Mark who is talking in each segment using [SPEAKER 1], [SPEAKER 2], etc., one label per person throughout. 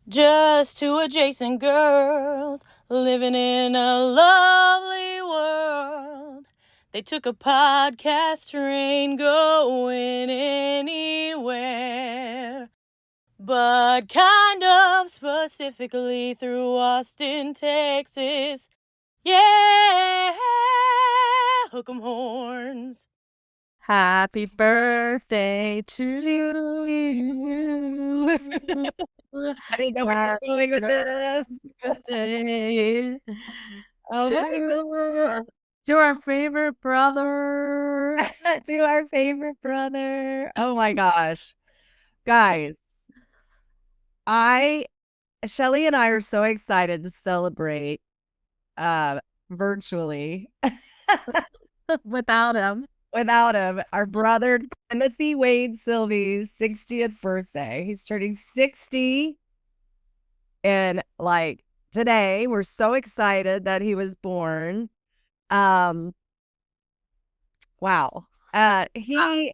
[SPEAKER 1] Just two adjacent girls living in a lovely world. They took a podcast train going anywhere, but kind of specifically through Austin, Texas. Yeah, hook 'em horns.
[SPEAKER 2] Happy birthday to you.
[SPEAKER 3] I didn't know where you're going with this.
[SPEAKER 2] Birthday
[SPEAKER 3] Oh,
[SPEAKER 2] to our favorite brother.
[SPEAKER 3] to our favorite brother. Oh my gosh. Guys, Shelly and I are so excited to celebrate virtually
[SPEAKER 2] Without him.
[SPEAKER 3] our brother Timothy Wade Silvey's 60th birthday. He's turning 60 and like today. We're so excited that he was born. Wow. He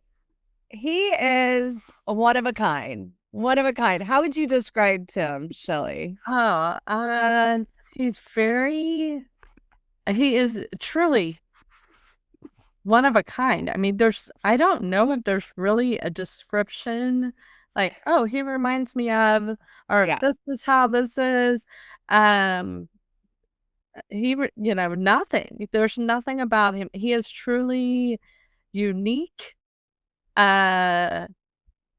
[SPEAKER 3] is one of a kind. One of a kind. How would you describe Tim, Shelly?
[SPEAKER 2] He is truly one of a kind. I mean, I don't know if there's really a description like, oh, he reminds me of, or this is how this is. Nothing. There's nothing about him. He is truly unique,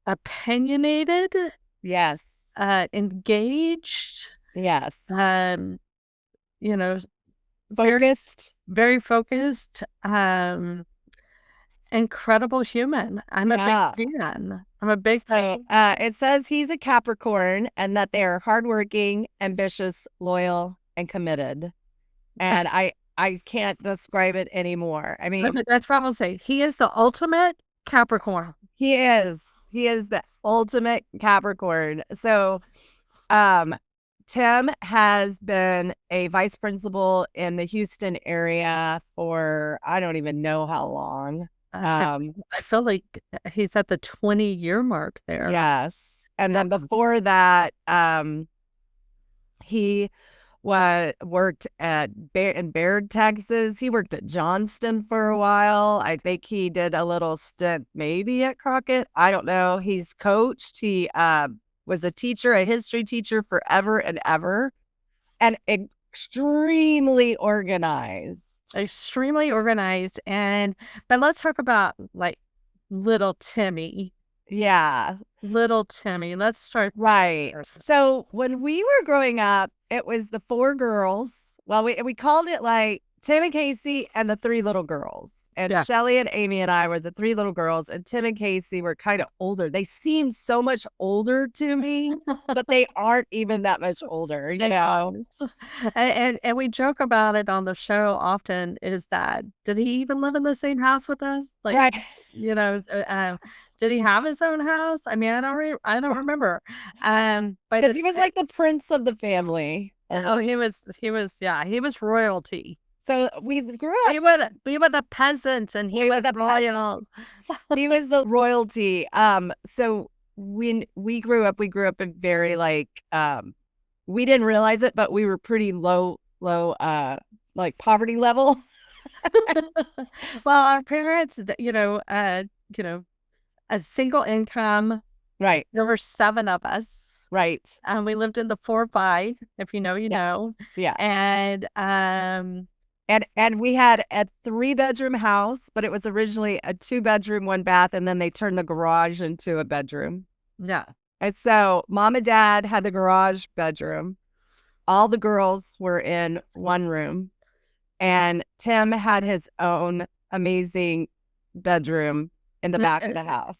[SPEAKER 2] opinionated.
[SPEAKER 3] Yes.
[SPEAKER 2] Engaged.
[SPEAKER 3] Yes.
[SPEAKER 2] Focused. Very focused. Incredible human. I'm a big fan.
[SPEAKER 3] It says he's a Capricorn and that they are hardworking, ambitious, loyal, and committed. And I can't describe it anymore. I mean,
[SPEAKER 2] that's what I'll say. He is the ultimate Capricorn.
[SPEAKER 3] He is the ultimate Capricorn. So, Tim has been a vice principal in the Houston area for I don't even know how long.
[SPEAKER 2] I feel like he's at the 20-year mark there.
[SPEAKER 3] Yes. And then before that, he worked in Baird, Texas. He worked at Johnston for a while. I think he did a little stint maybe at Crockett. I don't know. He's coached. He was a teacher, a history teacher forever and ever, and extremely organized.
[SPEAKER 2] But let's talk about like little Timmy.
[SPEAKER 3] Yeah.
[SPEAKER 2] Little Timmy. Let's start.
[SPEAKER 3] Right. So when we were growing up, it was the four girls. Well, we called it like Tim and Casey and the three little girls. And Shelly and Amy and I were the three little girls. And Tim and Casey were kind of older. They seemed so much older to me, but they aren't even that much older, you know.
[SPEAKER 2] And we joke about it on the show often, is that did he even live in the same house with us? Like,
[SPEAKER 3] right.
[SPEAKER 2] Did he have his own house? I mean, I don't remember.
[SPEAKER 3] But he was like the prince of the family.
[SPEAKER 2] Oh, he was royalty.
[SPEAKER 3] So we grew up.
[SPEAKER 2] We were the peasants, and he was royal.
[SPEAKER 3] He was the royalty. So when we grew up in very like we didn't realize it, but we were pretty low like poverty level.
[SPEAKER 2] Well, our parents, a single income.
[SPEAKER 3] Right.
[SPEAKER 2] There were 7 of us.
[SPEAKER 3] Right.
[SPEAKER 2] And we lived in the 4-5, if you know, you know.
[SPEAKER 3] Yeah.
[SPEAKER 2] And
[SPEAKER 3] we had a 3-bedroom house, but it was originally a 2-bedroom, 1 bath, and then they turned the garage into a bedroom.
[SPEAKER 2] Yeah.
[SPEAKER 3] And so mom and dad had the garage bedroom. All the girls were in one room. And Tim had his own amazing bedroom in the back of the house.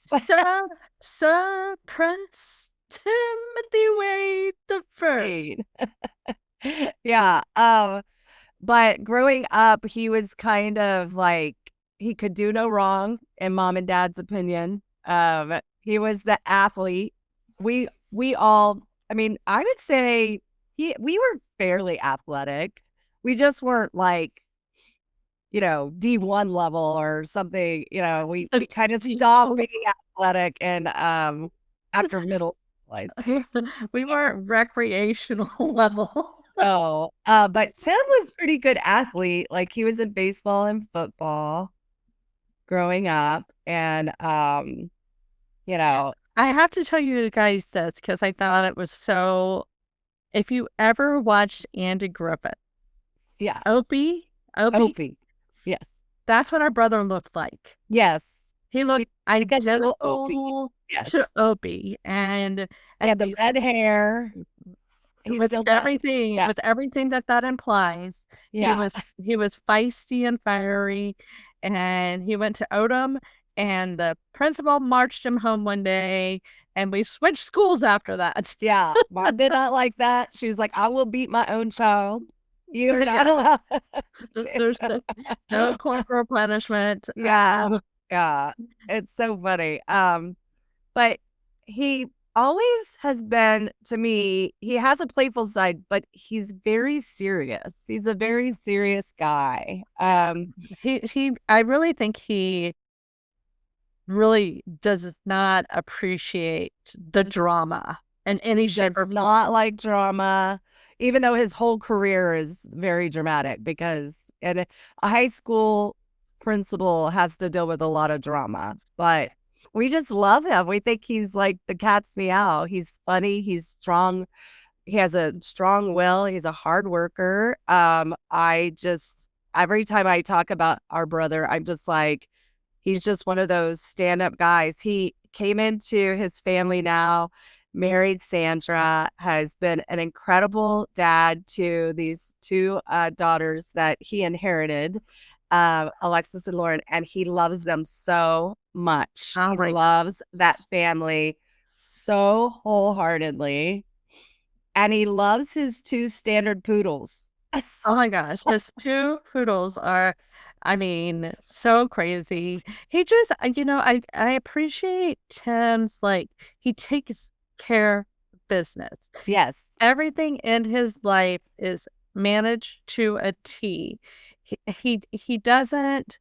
[SPEAKER 2] Sir Prince Timothy Wade the First.
[SPEAKER 3] Yeah. But growing up, he was kind of like, he could do no wrong in mom and dad's opinion. He was the athlete. We all, I mean, I would say we were fairly athletic. We just weren't like, D1 level or something. We kind of stopped being athletic and after middle school, line.
[SPEAKER 2] We weren't recreational level.
[SPEAKER 3] Oh, but Tim was pretty good athlete. Like he was in baseball and football growing up. And, you know,
[SPEAKER 2] I have to tell you guys this because I thought it was so. If you ever watched Andy Griffith,
[SPEAKER 3] yeah.
[SPEAKER 2] Opie,
[SPEAKER 3] yes.
[SPEAKER 2] That's what our brother looked like.
[SPEAKER 3] Yes.
[SPEAKER 2] He looked identical
[SPEAKER 3] Opie. Yes.
[SPEAKER 2] to Opie, and
[SPEAKER 3] the red hair.
[SPEAKER 2] With everything that implies.
[SPEAKER 3] Yeah.
[SPEAKER 2] He was feisty and fiery, and he went to Odom, and the principal marched him home one day, and we switched schools after that.
[SPEAKER 3] Yeah, Mom did not like that. She was like, "I will beat my own child. You're not allowed."
[SPEAKER 2] There's no corporal punishment.
[SPEAKER 3] Yeah, it's so funny. But he always has been, to me, he has a playful side, but he's very serious. He's a very serious guy. I
[SPEAKER 2] really think he really does not appreciate the drama in any shape or form.
[SPEAKER 3] Not like drama, even though his whole career is very dramatic, because a high school principal has to deal with a lot of drama, but we just love him. We think he's like the cat's meow. He's funny. He's strong. He has a strong will. He's a hard worker. Every time I talk about our brother, I'm just like, he's just one of those stand-up guys. He came into his family now, married Sandra, has been an incredible dad to these two daughters that he inherited, Alexis and Lauren, and he loves them so much. He loves that family so wholeheartedly, and he loves his two standard poodles.
[SPEAKER 2] Oh my gosh, his two poodles are, so crazy. He just, I appreciate Tim's, he takes care of business.
[SPEAKER 3] Yes.
[SPEAKER 2] Everything in his life is managed to a T. He doesn't,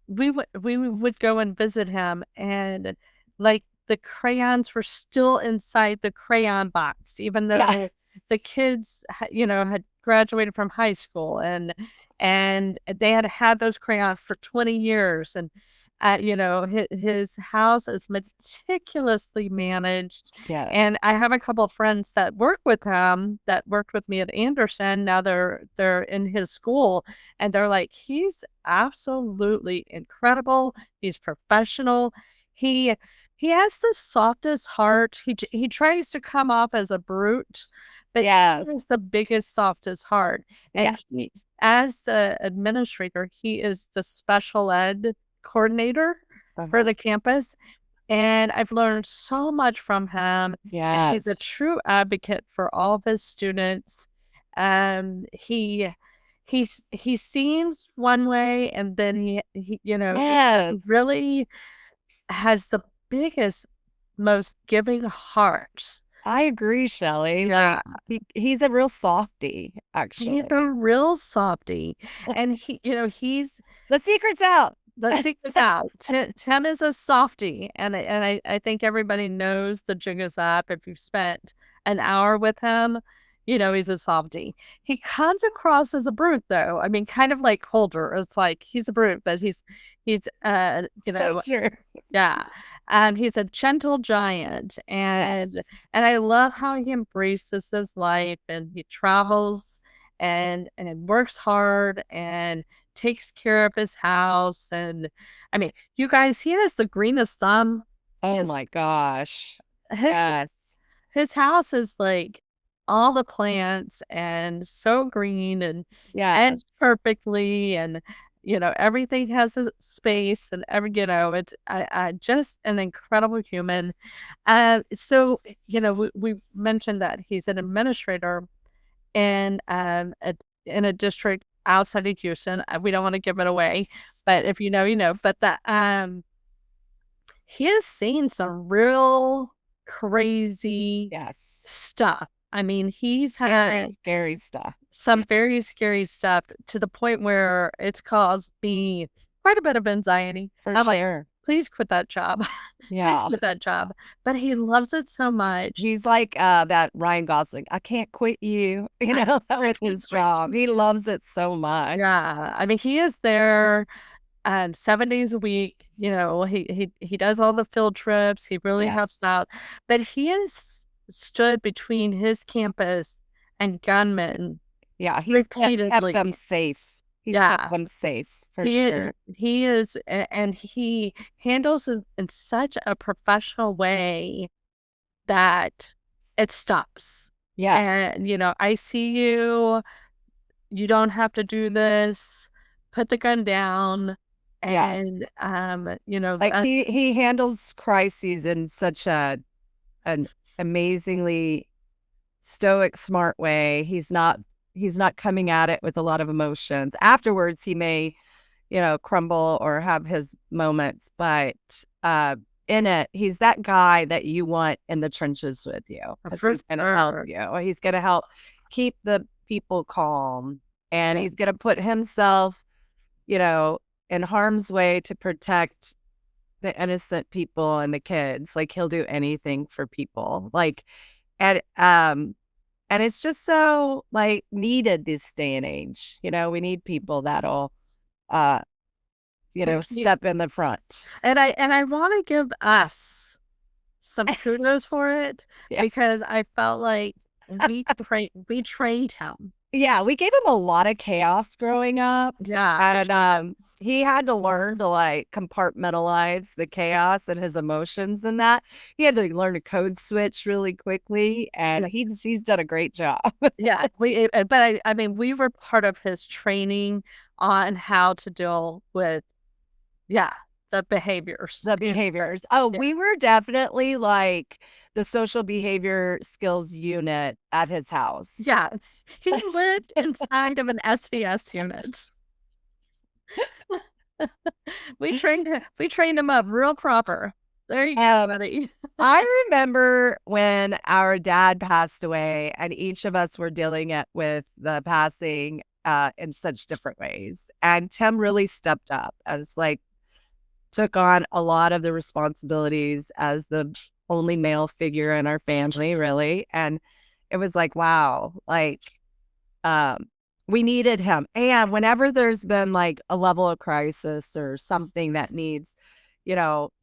[SPEAKER 2] we would go and visit him, and the crayons were still inside the crayon box, even though the kids, had graduated from high school, and they had those crayons for 20 years. And, his house is meticulously managed.
[SPEAKER 3] Yes.
[SPEAKER 2] And I have a couple of friends that work with him, that worked with me at Anderson. Now they're in his school, and they're like, he's absolutely incredible. He's professional. He has the softest heart. He tries to come off as a brute, but he has the biggest, softest heart. And he, as an administrator, he is the special ed coordinator for the campus. And I've learned so much from him.
[SPEAKER 3] Yeah,
[SPEAKER 2] he's a true advocate for all of his students. He seems one way, and then he really has the biggest, most giving heart.
[SPEAKER 3] I agree, Shelly.
[SPEAKER 2] Yeah.
[SPEAKER 3] He's a real softie, actually.
[SPEAKER 2] He's a real softie. And he's
[SPEAKER 3] the secret's out.
[SPEAKER 2] The secret's out. Tim is a softie, and I think everybody knows the jig is up. If you've spent an hour with him, he's a softie. He comes across as a brute, though. Kind of like Holder. It's like he's a brute, but he's
[SPEAKER 3] so true.
[SPEAKER 2] Yeah. He's a gentle giant, and I love how he embraces his life, and he travels and works hard and takes care of his house. And you guys, he has the greenest thumb.
[SPEAKER 3] Oh my gosh.
[SPEAKER 2] His house is like all the plants, and so green, and perfectly, and everything has a space, and it's just an incredible human. So we mentioned that he's an administrator in a district outside of Houston. We don't want to give it away, but if you know, you know. But that he has seen some real crazy stuff. He's had
[SPEAKER 3] scary stuff.
[SPEAKER 2] Some very scary stuff, to the point where it's caused me quite a bit of anxiety.
[SPEAKER 3] For sure.
[SPEAKER 2] please quit that job. Please quit that job. But he loves it so much.
[SPEAKER 3] He's like that Ryan Gosling. I can't quit you, with his job. He loves it so much.
[SPEAKER 2] Yeah. I mean, he is there 7 days a week. He does all the field trips. He really helps out. But he has stood between his campus and gunmen.
[SPEAKER 3] Yeah, he's kept them safe. He's kept them safe for sure.
[SPEAKER 2] He is, and he handles it in such a professional way that it stops.
[SPEAKER 3] Yeah.
[SPEAKER 2] And, I see you. You don't have to do this. Put the gun down. And,
[SPEAKER 3] like he handles crises in such an amazingly stoic, smart way. He's not coming at it with a lot of emotions. Afterwards, he may, crumble or have his moments, but in it, he's that guy that you want in the trenches with you. He's going to help you. He's going to help keep the people calm, and he's going to put himself, in harm's way to protect the innocent people and the kids. Like, he'll do anything for people. Like, and it's just so needed this day and age. We need people that'll step in the front.
[SPEAKER 2] And I want to give us some kudos for it, because I felt like we trained him.
[SPEAKER 3] Yeah, we gave him a lot of chaos growing up.
[SPEAKER 2] Yeah.
[SPEAKER 3] And he had to learn to compartmentalize the chaos and his emotions and that. He had to learn to code switch really quickly, and he's done a great job.
[SPEAKER 2] Yeah, but I mean, we were part of his training on how to deal with the behaviors.
[SPEAKER 3] Oh, we were definitely the social behavior skills unit at his house.
[SPEAKER 2] Yeah. He lived inside of an SVS unit. We trained him up real proper. There you go, buddy.
[SPEAKER 3] I remember when our dad passed away, and each of us were dealing with the passing in such different ways. And Tim really stepped up as took on a lot of the responsibilities as the only male figure in our family, really. And it was wow, we needed him. And whenever there's been a level of crisis or something that needs,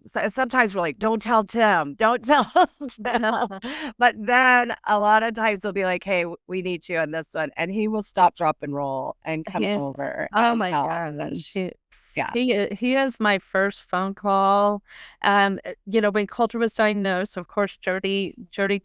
[SPEAKER 3] sometimes we're don't tell Tim, don't tell Tim. But then a lot of times we'll be hey, we need you on this one. And he will stop, drop, and roll and come over.
[SPEAKER 2] Oh my gosh.
[SPEAKER 3] Yeah.
[SPEAKER 2] He is my first phone call. When Coulter was diagnosed, of course, Jody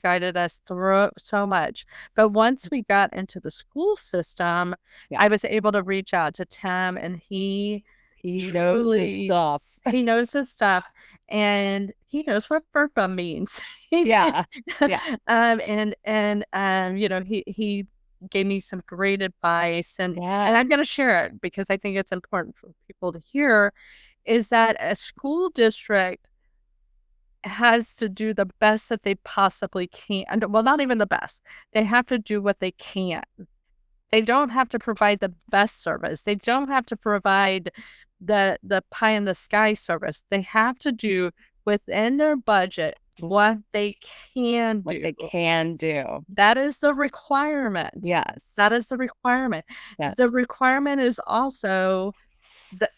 [SPEAKER 2] guided us through so much. But once we got into the school system, I was able to reach out to Tim, and he
[SPEAKER 3] knows his stuff.
[SPEAKER 2] He knows his stuff, and he knows what FERPA means.
[SPEAKER 3] Yeah.
[SPEAKER 2] He gave me some great advice, and I'm going to share it because I think it's important for people to hear, is that a school district has to do the best that they possibly can. Well, not even the best. They have to do what they can. They don't have to provide the best service. They don't have to provide the pie in the sky service. They have to do within their budget what they can do. That is the requirement.
[SPEAKER 3] Yes.
[SPEAKER 2] That is the requirement.
[SPEAKER 3] Yes.
[SPEAKER 2] The requirement is also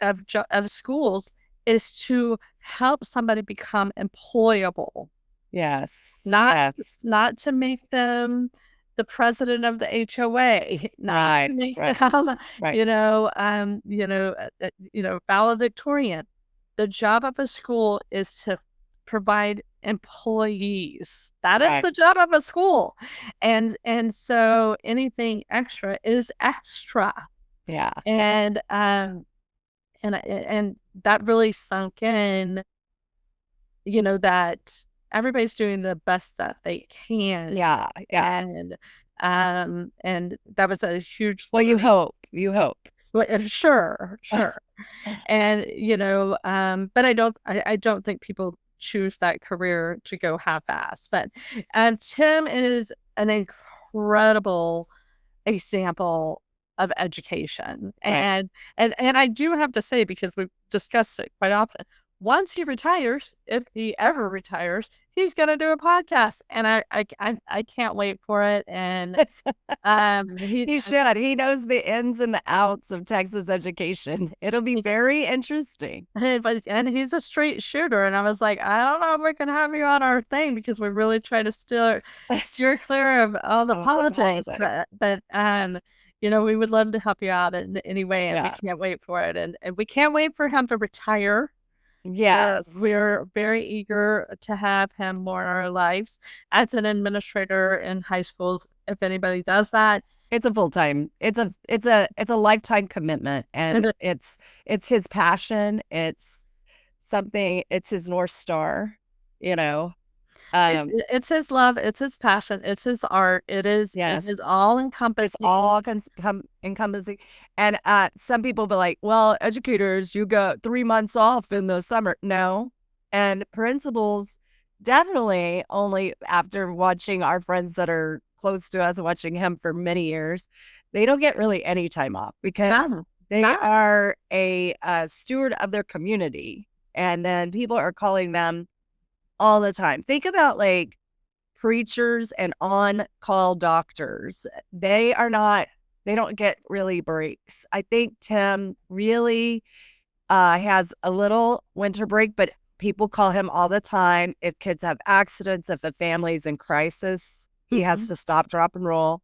[SPEAKER 2] of schools is to help somebody become employable.
[SPEAKER 3] Yes.
[SPEAKER 2] Not to make them the president of the HOA. Not to make them, valedictorian. The job of a school is to provide employees. That is the job of a school. And so anything extra is extra.
[SPEAKER 3] Yeah.
[SPEAKER 2] And that really sunk in, that everybody's doing the best that they can.
[SPEAKER 3] Yeah.
[SPEAKER 2] And that was a huge
[SPEAKER 3] well, you hope.
[SPEAKER 2] Well, sure. And but I don't think people choose that career to go half-ass. But Tim is an incredible example of education. And I do have to say, because we've discussed it quite often, once he retires, if he ever retires, he's gonna do a podcast, and I can't wait for it. And
[SPEAKER 3] he should. He knows the ins and the outs of Texas education. It'll be very interesting.
[SPEAKER 2] And he's a straight shooter, and I was like, I don't know if we can have you on our thing because we really try to steer clear of all the politics. But we would love to help you out in any way, and we can't wait for it, and we can't wait for him to retire.
[SPEAKER 3] Yes.
[SPEAKER 2] We're very eager to have him more in our lives as an administrator in high schools. If anybody does that,
[SPEAKER 3] it's a full-time, it's a lifetime commitment, and it's his passion. It's something, it's his North Star,
[SPEAKER 2] it's his love, it's his passion, it's his art. It is all encompassing.
[SPEAKER 3] It's all encompassing. And some people be like, well, educators, you got 3 months off in the summer. No. And principals definitely, only after watching our friends that are close to us, watching him for many years, they don't get really any time off because they are a steward of their community. And then people are calling them all the time. Think about like preachers and on-call doctors. They don't get really breaks. I think Tim really has a little winter break, but people call him all the time. If kids have accidents, if the family's in crisis, he has to stop, drop, and roll.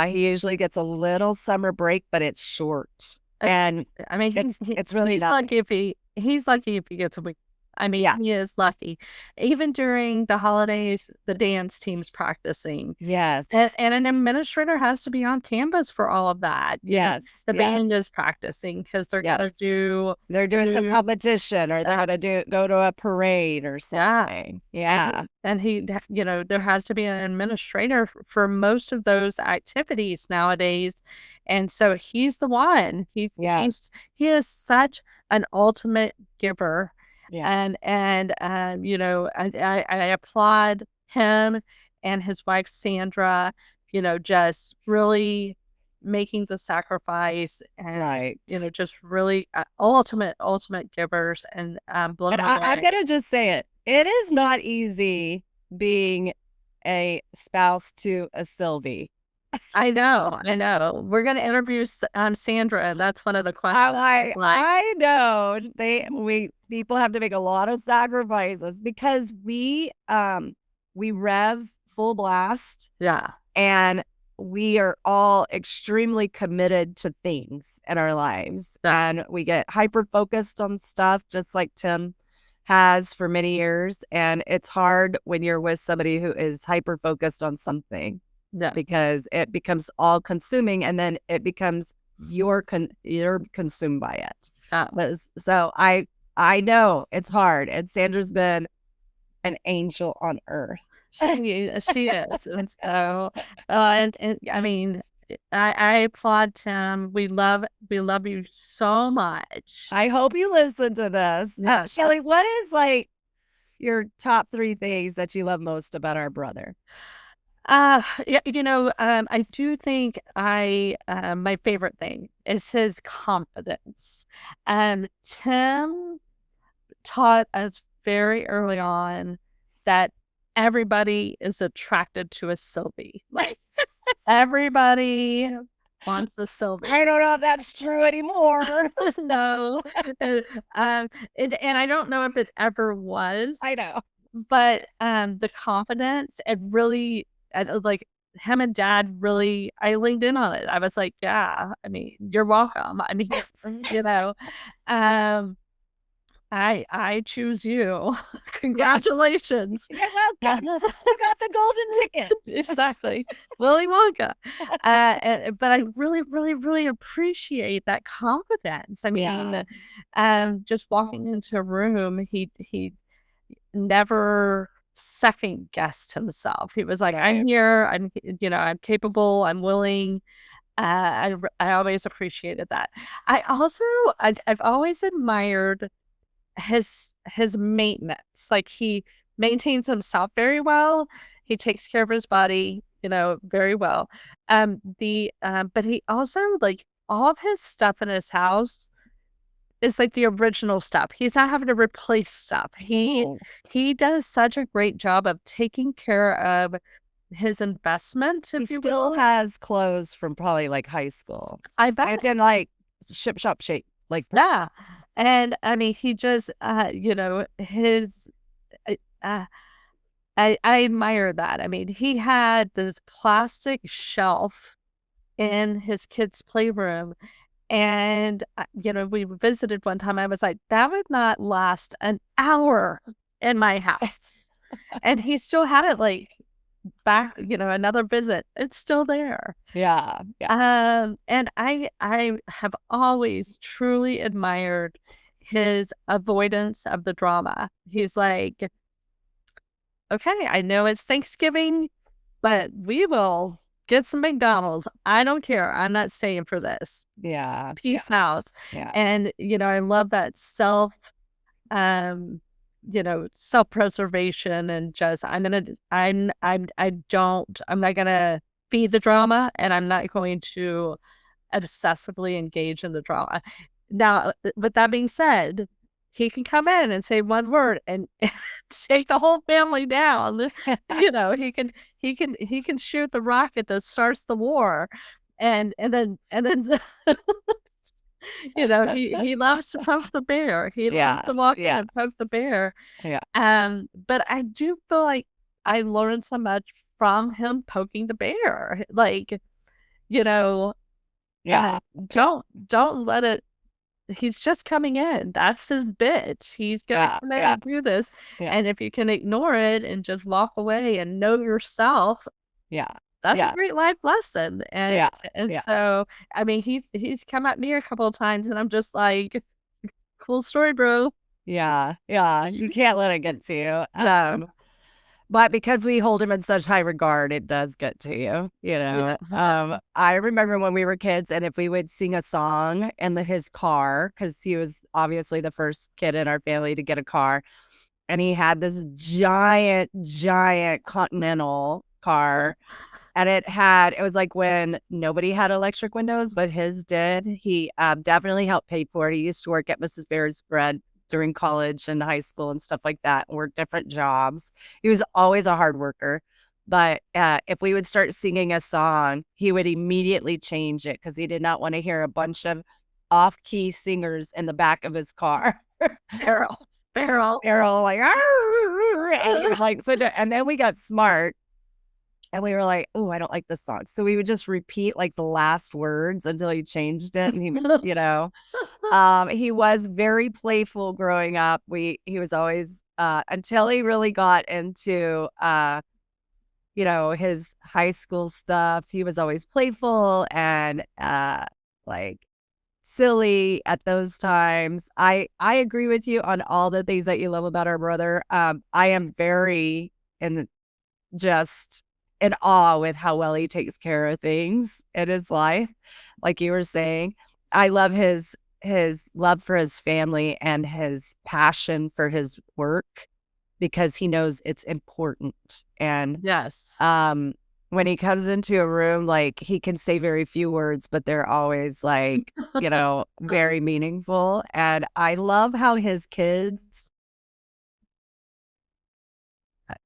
[SPEAKER 3] He usually gets a little summer break, but it's short. And I mean, it's really
[SPEAKER 2] he's lucky if he gets a week. I mean, he is lucky. Even during the holidays, the dance team's practicing.
[SPEAKER 3] Yes.
[SPEAKER 2] And an administrator has to be on campus for all of that.
[SPEAKER 3] Yes.
[SPEAKER 2] The band is practicing because they're going to
[SPEAKER 3] they're doing some competition, or they're going to go to a parade or something. Yeah.
[SPEAKER 2] And he, there has to be an administrator for most of those activities nowadays. And so he's the one. He is such an ultimate giver. Yeah. And I applaud him and his wife Sandra, just really making the sacrifice, and just really ultimate givers, and blown away.
[SPEAKER 3] I'm gonna just say it is not easy being a spouse to a Silvey.
[SPEAKER 2] I know. We're going to interview Sandra, and that's one of the questions.
[SPEAKER 3] I know. People have to make a lot of sacrifices because we rev full blast.
[SPEAKER 2] Yeah.
[SPEAKER 3] And we are all extremely committed to things in our lives. Yeah. And we get hyper focused on stuff, just like Tim has for many years. And it's hard when you're with somebody who is hyper focused on something.
[SPEAKER 2] Yeah.
[SPEAKER 3] Because it becomes all consuming, and then it becomes you're consumed by it. So I know it's hard, and Sandra's been an angel on earth.
[SPEAKER 2] She is, and so and I mean, I applaud Tim. We love you so much.
[SPEAKER 3] I hope you listen to this. Shelly, what is like your top 3 things that you love most about our brother?
[SPEAKER 2] I do think my favorite thing is his confidence. Tim taught us very early on that everybody is attracted to a Silvey. Everybody wants a Silvey.
[SPEAKER 3] I don't know if that's true anymore.
[SPEAKER 2] No. And I don't know if it ever was.
[SPEAKER 3] I know.
[SPEAKER 2] But the confidence, it really, like him and Dad really, I leaned in on it. I was like, yeah, I mean, you're welcome. I mean, I choose you. Congratulations.
[SPEAKER 3] You're welcome. You got the golden ticket.
[SPEAKER 2] Exactly. Willy Wonka. But I really, really, really appreciate that confidence. I mean, just walking into a room, he never second guessed himself. He was like, I'm here, I'm capable, I'm willing. I always appreciated that. I've always admired his maintenance. Like, he maintains himself very well. He takes care of his body, very well. But he also, like, all of his stuff in his house is like the original stuff. He's not having to replace stuff. He does such a great job of taking care of his investment.
[SPEAKER 3] He still has clothes from probably like high school.
[SPEAKER 2] I bet.
[SPEAKER 3] It's in like ship shop shape. Like,
[SPEAKER 2] yeah. And I mean, he just, his, I admire that. I mean, he had this plastic shelf in his kids' playroom. And, we visited one time. I was like, that would not last an hour in my house. And he still had it like back, another visit. It's still there.
[SPEAKER 3] Yeah.
[SPEAKER 2] And I have always truly admired his avoidance of the drama. He's like, okay, I know it's Thanksgiving, but we will get some McDonald's. I don't care. I'm not staying for this.
[SPEAKER 3] Yeah.
[SPEAKER 2] Peace out.
[SPEAKER 3] Yeah.
[SPEAKER 2] And, I love that self-preservation and just, I'm not gonna feed the drama, and I'm not going to obsessively engage in the drama. Now, with that being said, he can come in and say one word and take the whole family down. He can shoot the rocket that starts the war, and then he loves to poke the bear. He loves to walk in and poke the bear.
[SPEAKER 3] Yeah.
[SPEAKER 2] But I do feel like I learned so much from him poking the bear. Like, don't let it. He's just coming in. That's his bit. He's gonna come in and do this. Yeah. And if you can ignore it and just walk away and know yourself, that's a great life lesson. And so, I mean, he's come at me a couple of times, and I'm just like, cool story, bro.
[SPEAKER 3] Yeah. You can't let it get to you. But because we hold him in such high regard, it does get to you, I remember when we were kids, and if we would sing a song in his car, because he was obviously the first kid in our family to get a car, and he had this giant Continental car, and it was like when nobody had electric windows, but his did. He definitely helped pay for it. He used to work at Mrs. Bear's Bread during college and high school and stuff like that, worked different jobs. He was always a hard worker. But if we would start singing a song, he would immediately change it because he did not want to hear a bunch of off-key singers in the back of his car.
[SPEAKER 2] Barrel,
[SPEAKER 3] like, and like and then we got smart. And we were like, oh, I don't like this song. So we would just repeat like the last words until he changed it. And he, he was very playful growing up. He was always, until he really got into, his high school stuff, he was always playful and, like silly at those times. I agree with you on all the things that you love about our brother. I am very just in awe with how well he takes care of things in his life. Like you were saying, I love his love for his family and his passion for his work because he knows it's important. And
[SPEAKER 2] yes,
[SPEAKER 3] when he comes into a room, like he can say very few words, but they're always like, very meaningful. And I love how his kids,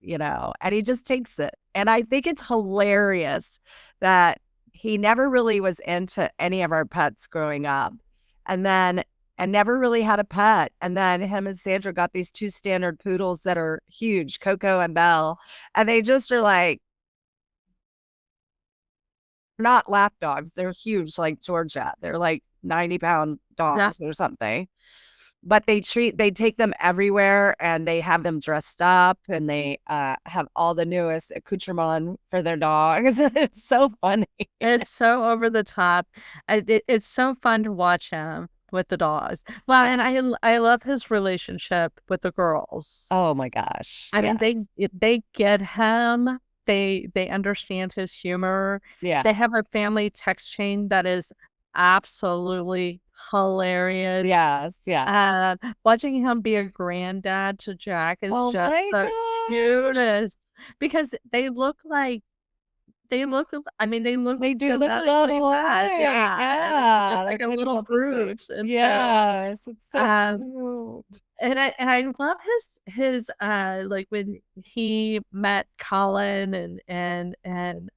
[SPEAKER 3] and he just takes it. And I think it's hilarious that he never really was into any of our pets growing up and never really had a pet. And then him and Sandra got these 2 standard poodles that are huge, Coco and Belle. And they just are like, not lap dogs. They're huge, like Georgia. They're like 90-pound dogs or something. But they take them everywhere, and they have them dressed up, and they have all the newest accoutrement for their dogs. It's so funny.
[SPEAKER 2] It's so over the top. It's so fun to watch him with the dogs. Well, and I love his relationship with the girls.
[SPEAKER 3] Oh my gosh!
[SPEAKER 2] I mean, they get him. They understand his humor.
[SPEAKER 3] Yeah,
[SPEAKER 2] they have a family text chain that is absolutely hilarious.
[SPEAKER 3] Yes, yeah.
[SPEAKER 2] Watching him be a granddad to Jack is just the cutest because they look like they look. I mean, they look.
[SPEAKER 3] They do look a lot
[SPEAKER 2] genetically
[SPEAKER 3] alike.
[SPEAKER 2] bad. Yeah, just like a
[SPEAKER 3] they're
[SPEAKER 2] little brooch. And
[SPEAKER 3] yes, it's so cute.
[SPEAKER 2] and I love his like when he met Colin and when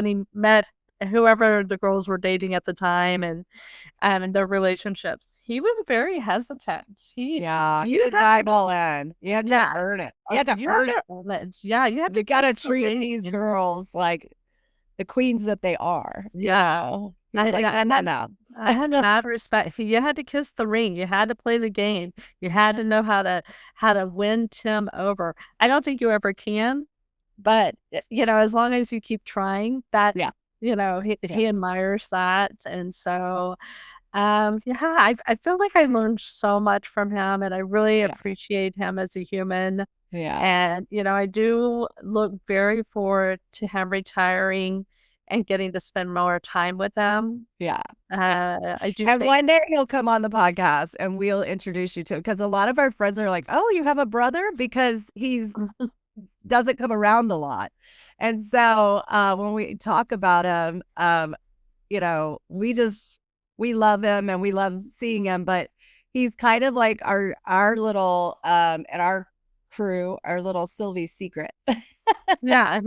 [SPEAKER 2] he met whoever the girls were dating at the time and their relationships, he was very hesitant.
[SPEAKER 3] You didn't dive all in. You had to earn it. You had to earn it.
[SPEAKER 2] Yeah, you have
[SPEAKER 3] You gotta treat these girls like the queens that they are.
[SPEAKER 2] Yeah. I had mad respect. You had to kiss the ring. You had to play the game. You had to know how to win Tim over. I don't think you ever can, but as long as you keep trying, that he admires that. And so I feel like I learned so much from him, and I really appreciate him as a human.
[SPEAKER 3] Yeah.
[SPEAKER 2] And I do look very forward to him retiring and getting to spend more time with them.
[SPEAKER 3] Yeah.
[SPEAKER 2] I do.
[SPEAKER 3] And one day he'll come on the podcast and we'll introduce you to him, because a lot of our friends are like, "Oh, you have a brother?" Because he's doesn't come around a lot. And so when we talk about him, we love him and we love seeing him, but he's kind of like our little and our crew, our little Silvey secret.
[SPEAKER 2] We don't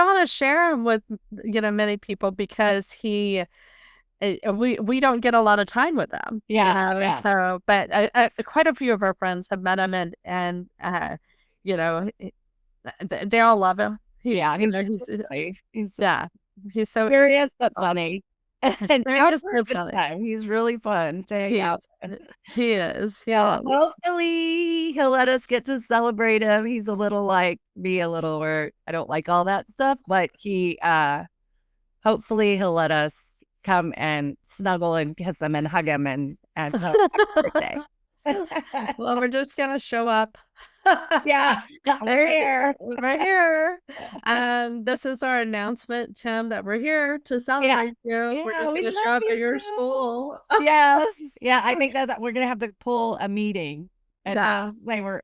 [SPEAKER 2] want to share him with many people because we don't get a lot of time with them. So but quite a few of our friends have met him and they all love him. He's so
[SPEAKER 3] curious but funny.
[SPEAKER 2] And
[SPEAKER 3] he's really fun to hang out.
[SPEAKER 2] He is.
[SPEAKER 3] Yeah. Hopefully he'll let us get to celebrate him. He's a little like me, a little where I don't like all that stuff, but he hopefully he'll let us come and snuggle and kiss him and hug him and happy birthday.
[SPEAKER 2] Well, we're just gonna show up.
[SPEAKER 3] We're here.
[SPEAKER 2] We're here. This is our announcement, Tim, that we're here to celebrate you. We're just gonna show up at your school.
[SPEAKER 3] Yes. Yeah, I think we're gonna have to pull a meeting. And say we're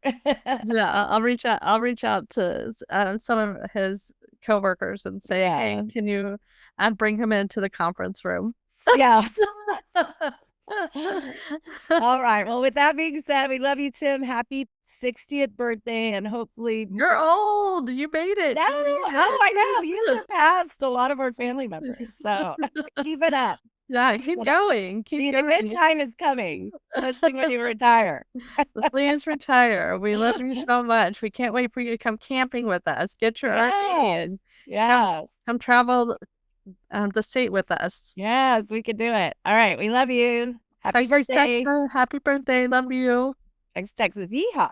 [SPEAKER 2] I'll reach out to some of his coworkers and say, hey, can you bring him into the conference room?
[SPEAKER 3] Yeah. All right. Well, with that being said, we love you, Tim. Happy 60th birthday, and hopefully
[SPEAKER 2] you're old. You made it.
[SPEAKER 3] No, I know. You surpassed a lot of our family members. So keep it up.
[SPEAKER 2] Yeah, keep going. Keep going.
[SPEAKER 3] The good time is coming, especially when you retire.
[SPEAKER 2] Please retire. We love you so much. We can't wait for you to come camping with us. Get your RVing.
[SPEAKER 3] Yes.
[SPEAKER 2] Come travel the state with us.
[SPEAKER 3] Yes, we could do it. All right. We love you. Happy birthday.
[SPEAKER 2] Happy birthday. Love you.
[SPEAKER 3] Texas. Yeehaw.